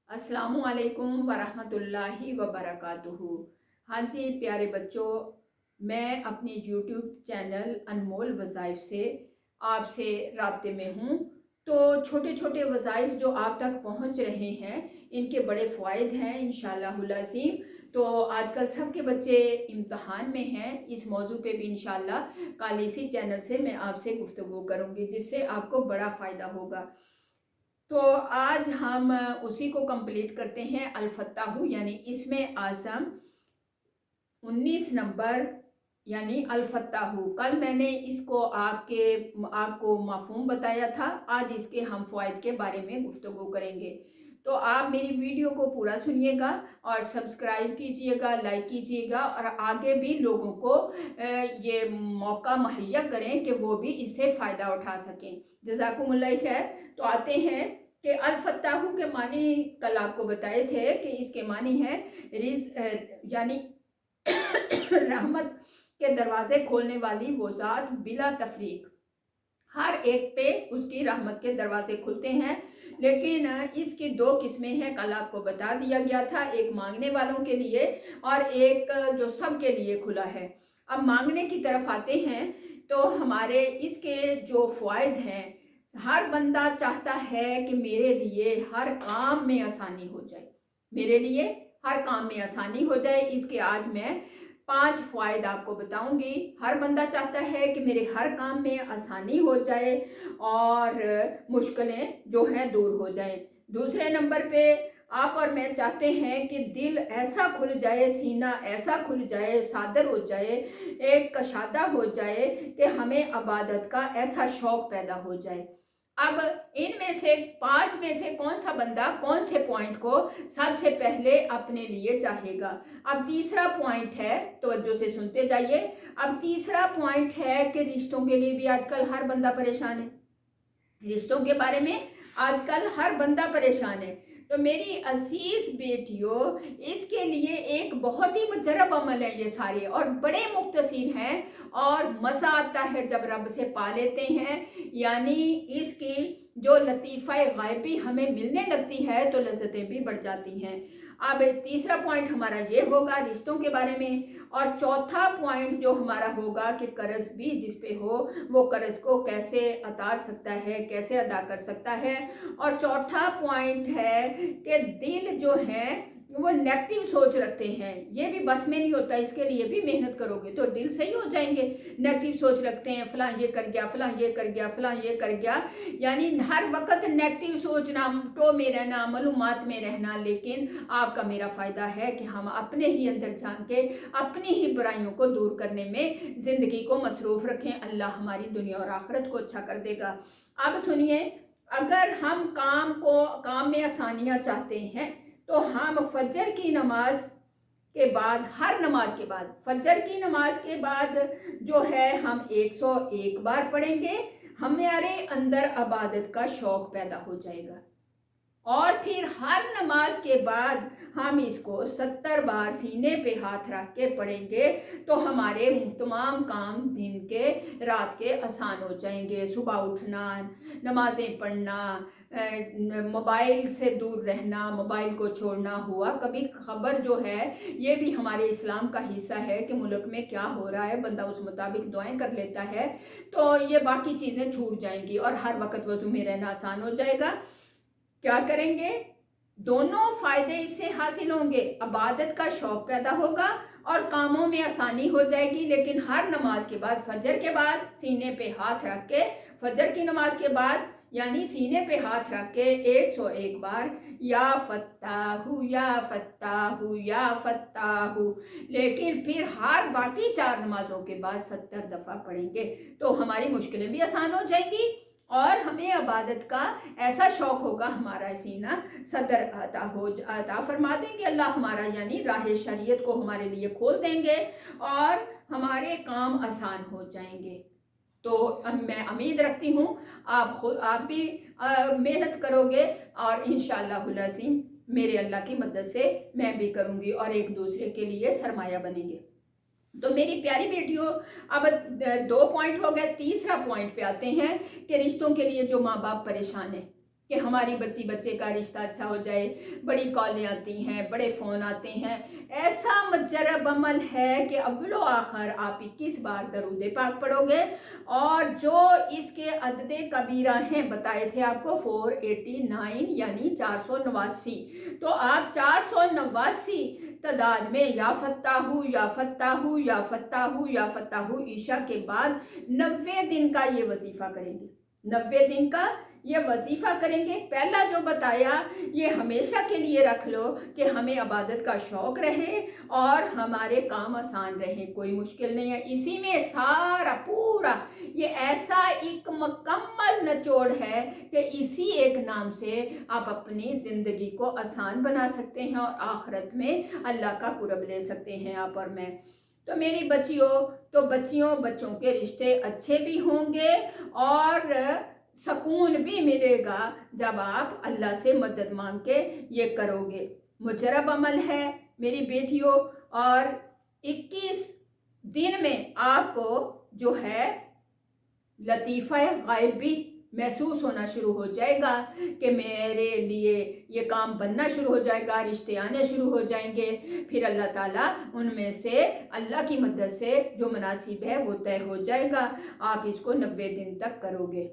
अस्सलामुअलैकुम वरहमतुल्लाहि वबरकातुहू। हाँ जी प्यारे बच्चों, मैं अपनी यूट्यूब चैनल अनमोल वज़ाइफ से आपसे राब्ते में हूँ। तो छोटे छोटे वज़ाइफ जो आप तक पहुँच रहे हैं, इनके बड़े फ़ायदे हैं इंशाअल्लाहुल अज़ीम। तो आजकल सबके बच्चे इम्तहान में हैं, इस मौजू पे भी इंशाअल्लाह कल इसी चैनल से मैं आपसे गुफ्तगू करूँगी, जिससे आपको बड़ा फ़ायदा होगा। तो आज हम उसी को कंप्लीट करते हैं, अल-फत्ताहु यानी इसमें आज़म 19 नंबर यानी अल-फत्ताहु। कल मैंने इसको आपको मफ़हूम बताया था, आज इसके हम फ़वाइद के बारे में गुफ्तगू करेंगे। तो आप मेरी वीडियो को पूरा सुनिएगा और सब्सक्राइब कीजिएगा, लाइक कीजिएगा और आगे भी लोगों को ये मौका मुहैया करें कि वो भी इससे फ़ायदा उठा सकें। जज़ाकुमुल्लाह खैर। तो आते हैं कि अल-फत्ताहु के मानी कल आपको बताए थे कि इसके मानी है यानी रहमत के दरवाजे खोलने वाली वो ज़ात बिला तफरीक। हर एक पे उसकी रहमत के दरवाजे खुलते हैं, लेकिन इसकी दो किस्में हैं, कल आपको बता दिया गया था, एक मांगने वालों के लिए और एक जो सब के लिए खुला है। अब मांगने की तरफ आते हैं तो हमारे इसके जो फ़वाइद हैं, हर बंदा चाहता है कि मेरे लिए हर काम में आसानी हो जाए, मेरे लिए हर काम में आसानी हो जाए। इसके आज मैं 5 फ़वाइद आपको बताऊंगी। हर बंदा चाहता है कि मेरे हर काम में आसानी हो जाए और मुश्किलें जो हैं दूर हो जाएं। दूसरे नंबर पे आप और मैं चाहते हैं कि दिल ऐसा खुल जाए, सीना ऐसा खुल जाए, सादर हो जाए, एक कशादा हो जाए कि हमें इबादत का ऐसा शौक पैदा हो जाए। अब इनमें से 5 में से कौन सा बंदा कौन से पॉइंट को सबसे पहले अपने लिए चाहेगा। अब तीसरा पॉइंट है, तवज्जो से सुनते जाइए। अब तीसरा पॉइंट है कि रिश्तों के लिए भी आजकल हर बंदा परेशान है, रिश्तों के बारे में आजकल हर बंदा परेशान है। तो मेरी अजीज बेटियों, इसके लिए एक बहुत ही मुजरब अमल है ये सारे, और बड़े मुख्तसर हैं और मज़ा आता है जब रब से पा लेते हैं। यानी इसकी जो लतीफ़ा गायबी हमें मिलने लगती है तो लज्जतें भी बढ़ जाती हैं। अब तीसरा पॉइंट हमारा ये होगा रिश्तों के बारे में, और चौथा पॉइंट जो हमारा होगा कि कर्ज भी जिस पे हो वो कर्ज को कैसे उतार सकता है, कैसे अदा कर सकता है। और चौथा पॉइंट है कि दिल जो है वो नेगेटिव सोच रखते हैं, ये भी बस में नहीं होता, इसके लिए भी मेहनत करोगे तो दिल सही हो जाएंगे। नेगेटिव सोच रखते हैं, फलां ये कर गया, फलां ये कर गया, फलां ये कर गया, यानी हर वक्त नेगेटिव सोचना, टो में रहना, मालूमात में रहना। लेकिन आपका मेरा फ़ायदा है कि हम अपने ही अंदर झांक के अपनी ही बुराइयों को दूर करने में ज़िंदगी को मसरूफ़ रखें। अल्लाह हमारी दुनिया और आखिरत को अच्छा कर देगा। अब सुनिए, अगर हम काम में आसानियाँ चाहते हैं तो हम फजर की नमाज के बाद, हर नमाज के बाद, फजर की नमाज के बाद जो है हम 101 बार पढ़ेंगे, हमारे अंदर इबादत का शौक पैदा हो जाएगा। और फिर हर नमाज के बाद हम इसको 70 बार सीने पे हाथ रख के पढ़ेंगे तो हमारे तमाम काम दिन के रात के आसान हो जाएंगे। सुबह उठना, नमाजें पढ़ना, मोबाइल से दूर रहना, मोबाइल को छोड़ना हुआ कभी खबर जो है, ये भी हमारे इस्लाम का हिस्सा है कि मुल्क में क्या हो रहा है, बंदा उस मुताबिक दुआएं कर लेता है तो ये बाकी चीज़ें छूट जाएंगी और हर वक्त वज़ू में रहना आसान हो जाएगा। क्या करेंगे, दोनों फायदे इससे हासिल होंगे, इबादत का शौक पैदा होगा और कामों में आसानी हो जाएगी। लेकिन हर नमाज के बाद, फजर के बाद सीने पे हाथ रख के, फजर की नमाज के बाद यानी सीने पे हाथ रख के 101 बार या फत्ताहु या फत्ताहु या फत्ताहु, लेकिन फिर हर बाकी 4 नमाजों के बाद 70 दफ़ा पढ़ेंगे तो हमारी मुश्किलें भी आसान हो जाएंगी और हमें इबादत का ऐसा शौक होगा, हमारा सीना सदर अता फरमा देंगे अल्लाह हमारा, यानी राह शरीयत को हमारे लिए खोल देंगे और हमारे काम आसान हो जाएंगे। तो मैं उम्मीद रखती हूँ आप भी मेहनत करोगे और इंशाअल्लाहुल अज़ीम मेरे अल्लाह की मदद से मैं भी करूँगी और एक दूसरे के लिए सरमाया बनेंगे। तो मेरी प्यारी बेटियों, अब 2 पॉइंट हो गए, तीसरा पॉइंट पे आते हैं कि रिश्तों के लिए जो माँ बाप परेशान है, کہ ہماری بچی بچے کا رشتہ اچھا ہو جائے، بڑی کالیں آتی ہیں، بڑے فون آتے ہیں۔ ایسا مجرب عمل ہے کہ اول و آخر آپ 21 بار درود پاک پڑھو گے، اور جو اس کے عدد کبیرہ ہیں بتائے تھے آپ کو 489 یعنی 489، تو آپ 489 تعداد میں یا فتاح یا فتاح یا فتاح یا فتاح عشاء کے بعد 90 دن کا یہ وظیفہ کریں گے، 90 دن کا یہ وظیفہ کریں گے۔ پہلا جو بتایا یہ ہمیشہ کے لیے رکھ لو کہ ہمیں عبادت کا شوق رہے اور ہمارے کام آسان رہیں، کوئی مشکل نہیں ہے۔ اسی میں سارا پورا یہ ایسا ایک مکمل نچوڑ ہے کہ اسی ایک نام سے آپ اپنی زندگی کو آسان بنا سکتے ہیں اور آخرت میں اللہ کا قرب لے سکتے ہیں آپ اور میں۔ تو میری بچیوں، تو بچوں کے رشتے اچھے بھی ہوں گے اور سکون بھی ملے گا جب آپ اللہ سے مدد مانگ کے یہ کرو گے۔ مجرب عمل ہے میری بیٹیوں، اور 21 دن میں آپ کو جو ہے لطیفہ غائب بھی محسوس ہونا شروع ہو جائے گا کہ میرے لیے یہ کام بننا شروع ہو جائے گا، رشتے آنے شروع ہو جائیں گے۔ پھر اللہ تعالیٰ ان میں سے اللہ کی مدد سے جو مناسب ہے وہ طے ہو جائے گا۔ آپ اس کو 90 دن تک کرو گے۔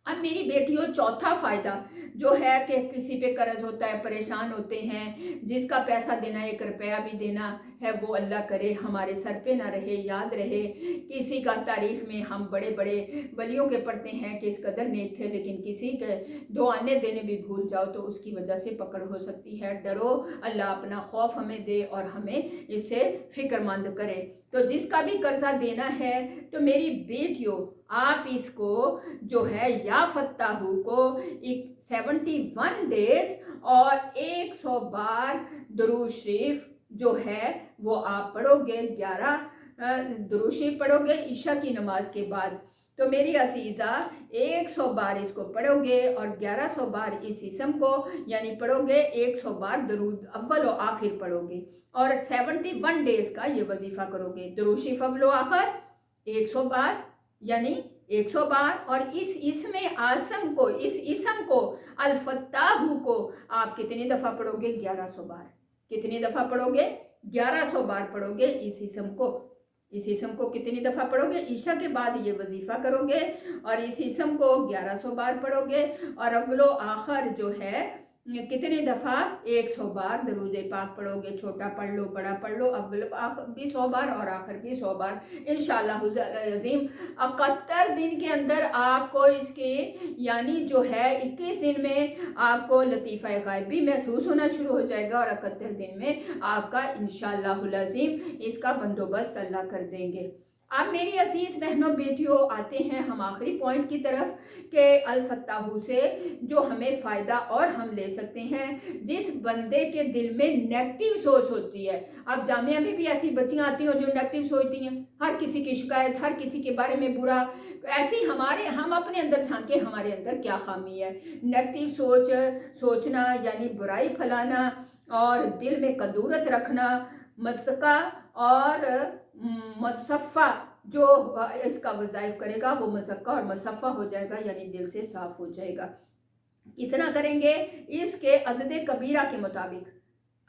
اب میری بیٹیوں، چوتھا فائدہ جو ہے کہ کسی پہ قرض ہوتا ہے، پریشان ہوتے ہیں، جس کا پیسہ دینا 1 روپیہ بھی دینا ہے وہ اللہ کرے ہمارے سر پہ نہ رہے، یاد رہے۔ کسی کا تاریخ میں ہم بڑے بڑے ولیوں کے پڑھتے ہیں کہ اس قدر نیک تھے، لیکن کسی کے 2 آنے دینے بھی بھول جاؤ تو اس کی وجہ سے پکڑ ہو سکتی ہے۔ ڈرو، اللہ اپنا خوف ہمیں دے اور ہمیں اس سے فکر مند کرے۔ تو جس کا بھی قرضہ دینا ہے تو میری بیٹیوں، آپ اس کو جو ہے یا فتاح کو 71 ڈیز اور 100 بار درود شریف جو ہے وہ آپ پڑھو گے، 11 درود شریف پڑھو گے عشاء کی نماز کے بعد۔ تو میری عزیزہ 100 بار اس کو پڑھو گے اور 1100 بار اس اسم کو یعنی پڑھو گے، 100 بار درود اول و آخر پڑھو گے، اور 71 ڈیز کا یہ وظیفہ کرو گے۔ درود شریف اول و آخر 100 بار یعنی 100 بار، اور اس اسم اعظم کو، اس اسم کو الفتاح کو آپ کتنی دفعہ پڑھو گے؟ 1100 بار۔ کتنی دفعہ پڑھو گے؟ 1100 بار پڑھو گے اس اسم کو۔ اس اسم کو کتنی دفعہ پڑھو گے؟ عشاء کے بعد یہ وظیفہ کرو گے اور اس اسم کو 1100 بار پڑھو گے، اور اول و آخر جو ہے کتنی دفعہ؟ 100 بار درود پاک پڑھو گے۔ چھوٹا پڑھ لو، بڑا پڑھ لو، اول آخر بھی 100 بار اور آخر بھی 100 بار انشاءاللہ عظیم۔ 71 دن کے اندر آپ کو اس کے یعنی جو ہے 21 دن میں آپ کو لطیفہ غائب بھی محسوس ہونا شروع ہو جائے گا، اور 71 دن میں آپ کا انشاءاللہ العظیم اس کا بندوبست اللہ کر دیں گے۔ اب میری عزیز بہنوں بیٹیوں، آتے ہیں ہم آخری پوائنٹ کی طرف کہ الفتاح سے جو ہمیں فائدہ اور ہم لے سکتے ہیں۔ جس بندے کے دل میں نیگٹیو سوچ ہوتی ہے، اب جامعہ میں بھی ایسی بچیاں آتی ہیں جو نیگٹیو سوچتی ہیں، ہر کسی کی شکایت، ہر کسی کے بارے میں برا، ایسی ہم اپنے اندر چھانکے ہمارے اندر کیا خامی ہے۔ نیگٹیو سوچنا یعنی برائی پھیلانا اور دل میں کدورت رکھنا، مسکہ اور مصفہ جو اس کا وظائف کرے گا وہ مزکہ اور مصفہ ہو جائے گا، یعنی دل سے صاف ہو جائے گا۔ کتنا کریں گے؟ اس کے عدد کبیرہ کے مطابق،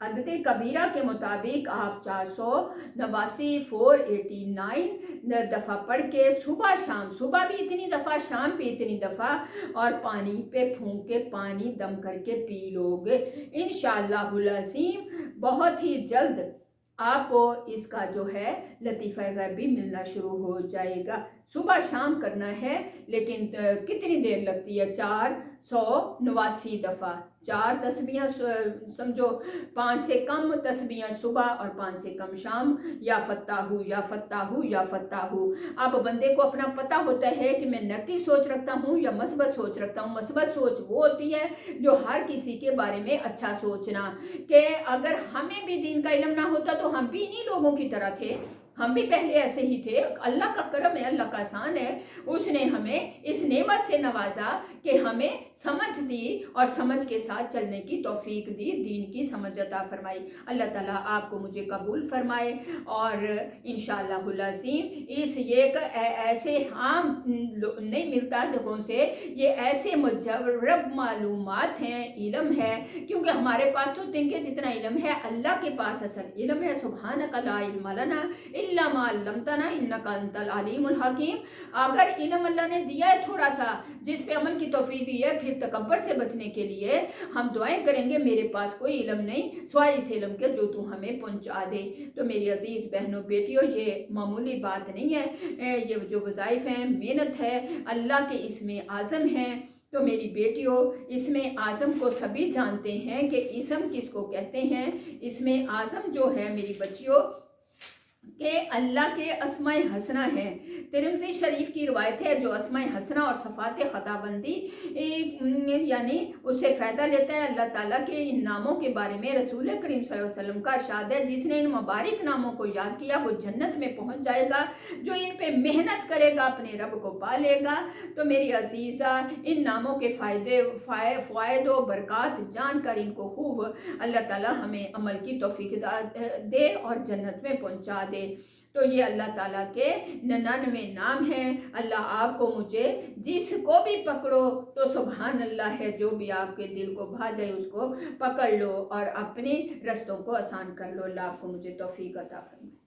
عدد کبیرہ کے مطابق آپ 489 489 دفعہ پڑھ کے صبح شام، صبح بھی اتنی دفعہ، شام بھی اتنی دفعہ، اور پانی پہ پھونک کے پانی دم کر کے پی لو گے انشاءاللہ العظیم۔ بہت ہی جلد آپ کو اس کا جو ہے لطیفہ غیب بھی ملنا شروع ہو جائے گا۔ صبح شام کرنا ہے، لیکن کتنی دیر لگتی ہے؟ 489 دفعہ، 4 تسبیحاں سمجھو، 5 سے کم تسبیحاں صبح اور 5 سے کم شام، یا فتاح یا فتاح یا فتاح۔ اب بندے کو اپنا پتہ ہوتا ہے کہ میں نیگٹیو سوچ رکھتا ہوں یا مثبت سوچ رکھتا ہوں۔ مثبت سوچ وہ ہوتی ہے جو ہر کسی کے بارے میں اچھا سوچنا، کہ اگر ہمیں بھی دین کا علم نہ ہوتا تو ہم بھی انہی لوگوں کی طرح تھے، हम भी पहले ऐसे ही थे। अल्लाह का करम है, अल्लाह का एहसान है, उसने हमें इस नेमत से नवाजा कि हमें समझ दी और समझ के साथ चलने की तौफीक दी, दीन की समझ अता फरमाई। अल्लाह ताला आपको मुझे कबूल फरमाए और इंशाअल्लाहुल अज़ीम इस ये ऐसे आम नहीं मिलता जगहों से, ये ऐसे मुजर्रब मालूमात हैं, इल्म है, क्योंकि हमारे पास तो तिनके जितना इल्म है, अल्लाह के पास असल इल्म है। सुब्हानक ला इल्म लना इल्ला मा अल्लमतना इन्नका अंतल अलीमुल हकीम। अगर इल्म अल्लाह ने दिया है थोड़ा सा, जिस पे अमल की तौफीक दी है, फिर तकब्बर से बचने के लिए हम दुआएं करेंगे, मेरे पास कोई इल्म नहीं सिवाय इस इल्म के जो तू हमें पहुंचा दे। तो मेरी अजीज़ बहनों बेटियों, ये मामूली बात नहीं है, ये जो वज़ाइफ हैं, मेहनत है, अल्लाह के इसमें आज़म हैं। तो मेरी बेटियों, इसमें आज़म को सभी जानते हैं कि इसम किसको कहते हैं। इसमें आज़म जो है मेरी बच्चियों कि अल्लाह के अस्माए हसना है। तिरमिज़ी शरीफ की रिवायत है, जो अस्माए हसना और सफ़ात ख़ुदाबंदी यानी उससे फ़ायदा लेता है। अल्लाह ताला के इन नामों के बारे में रसूल करीम सल्लल्लाहु अलैहि वसल्लम का इरशाद है, जिसने इन मुबारक नामों को याद किया वो जन्नत में पहुंच जाएगा, जो इन पे मेहनत करेगा अपने रब को पा लेगा। तो मेरी अजीज़ा, इन नामों के फ़ायदे व बरक़ात जानकर इनको खूब अल्लाह ताला हमें अमल की तौफीक दे और जन्नत में पहुंचा दे। तो ये अल्लाह ताला के 99 नाम हैं। अल्लाह आपको मुझे जिसको भी पकड़ो तो सुभान अल्लाह है, जो भी आपके दिल को भा जाए उसको पकड़ लो और अपने रस्तों को आसान कर लो। अल्लाह आपको मुझे तौफीक अता फरमाए।